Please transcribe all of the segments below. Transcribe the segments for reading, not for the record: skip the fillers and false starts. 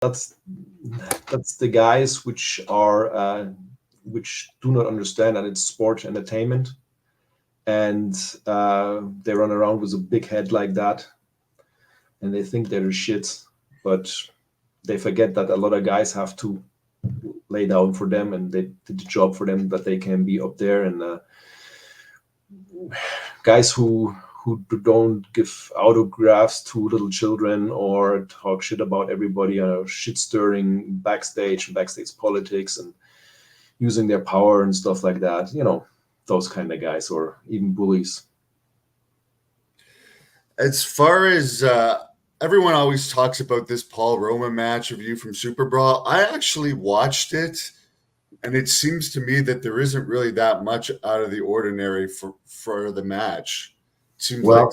that's that's the guys which do not understand that it's sport entertainment, and they run around with a big head like that, and they think they're the shit, but they forget that a lot of guys have to lay down for them, and they did the job for them that they can be up there. And guys who don't give autographs to little children or talk shit about everybody, shit stirring backstage politics, and using their power and stuff like that. Those kind of guys, or even bullies. As far as everyone always talks about this Paul Roma match of you from Superbrawl, I actually watched it, and it seems to me that there isn't really that much out of the ordinary for the match. Seems well,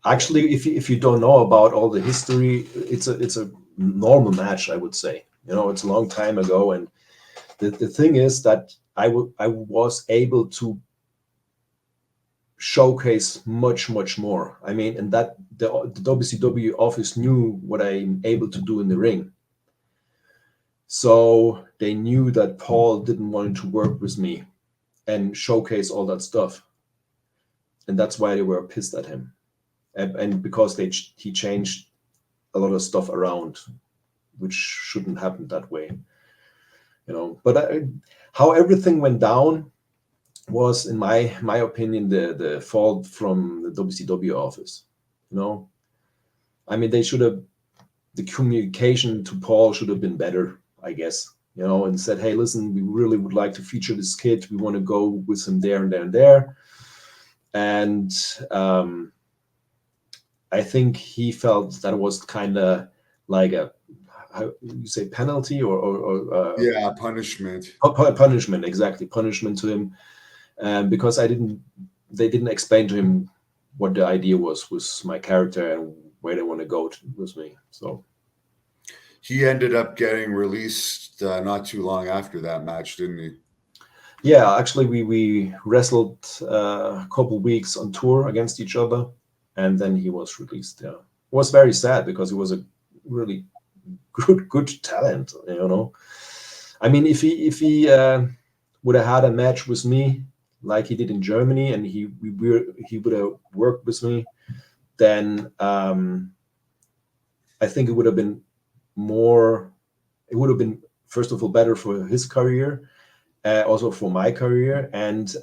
actually, if you don't know about all the history, it's a normal match, I would say. It's a long time ago, and the thing is that I was able to showcase much more. I mean, and that the WCW office knew what I'm able to do in the ring. So they knew that Paul didn't want to work with me and showcase all that stuff. And that's why they were pissed at him. And because he changed a lot of stuff around, which shouldn't happen that way. But how everything went down was, in my opinion, the fault from the WCW office. I mean, the communication to Paul should have been better, I guess, and said, hey, listen, we really would like to feature this kid. We want to go with him there and there and there. And I think he felt that was kind of like a, how you say, penalty or punishment. Punishment, exactly, punishment to him. Because they didn't explain to him what the idea was with my character and where they want to go with me. So he ended up getting released not too long after that match, didn't he? Yeah, actually, we wrestled a couple weeks on tour against each other, and then he was released. Yeah, it was very sad because he was a really good talent. I mean, if he would have had a match with me like he did in Germany, and he would have worked with me, then I think it would have been more. It would have been, first of all, better for his career, also for my career, and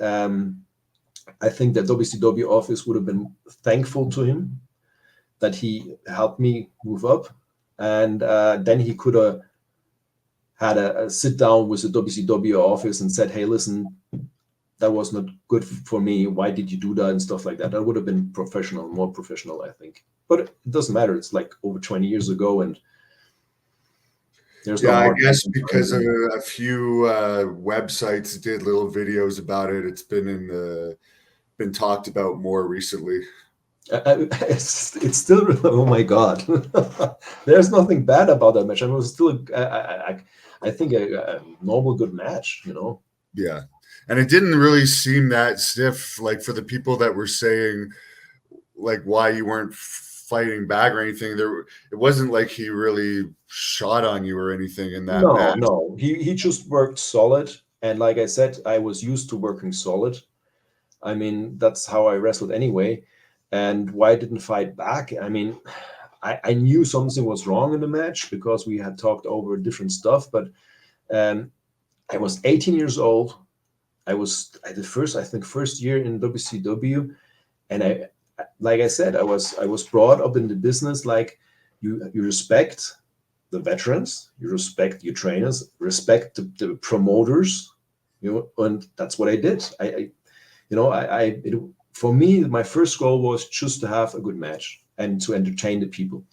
I think that WCW office would have been thankful to him that he helped me move up, and then he could have had a sit down with the WCW office and said, hey, listen, that was not good for me. Why did you do that? And stuff like that. That would have been more professional, I think. But it doesn't matter. It's like over 20 years ago, and there's no I guess because of a few websites did little videos about it. It's been talked about more recently. It's still, oh my God. There's nothing bad about that match. I mean, it was still, I think, a normal, good match, Yeah. And it didn't really seem that stiff, like for the people that were saying, like, why you weren't fighting back or anything. It wasn't like he really shot on you or anything in that match. No. He just worked solid. And like I said, I was used to working solid. I mean, that's how I wrestled anyway. And why I didn't fight back? I mean, I knew something was wrong in the match because we had talked over different stuff. But I was 18 years old. I was at the first year in WCW, and like I said, I was brought up in the business like you respect the veterans, you respect your trainers, respect the promoters, and that's what I did. For me, my first goal was just to have a good match and to entertain the people.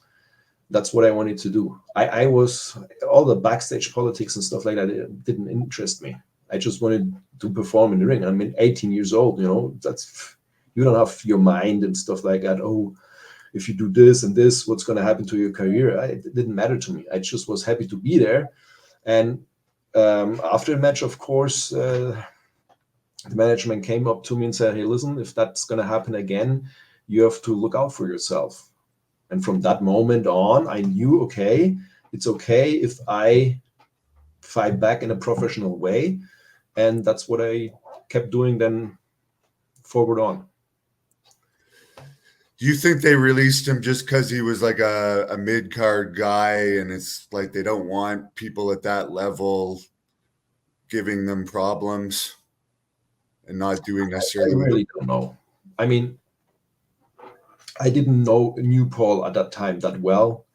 That's what I wanted to do. I was, all the backstage politics and stuff like that, it didn't interest me. I just wanted to perform in the ring. I mean, 18 years old, that's, you don't have your mind and stuff like that. Oh, if you do this and this, what's going to happen to your career? It didn't matter to me. I just was happy to be there. And after the match, of course, the management came up to me and said, hey, listen, if that's going to happen again, you have to look out for yourself. And from that moment on, I knew, okay, it's okay if I fight back in a professional way. And that's what I kept doing then forward on. Do you think they released him just because he was like a mid-card guy, and it's like they don't want people at that level giving them problems and not doing necessarily? I really don't know. I mean, I didn't know Paul at that time that well.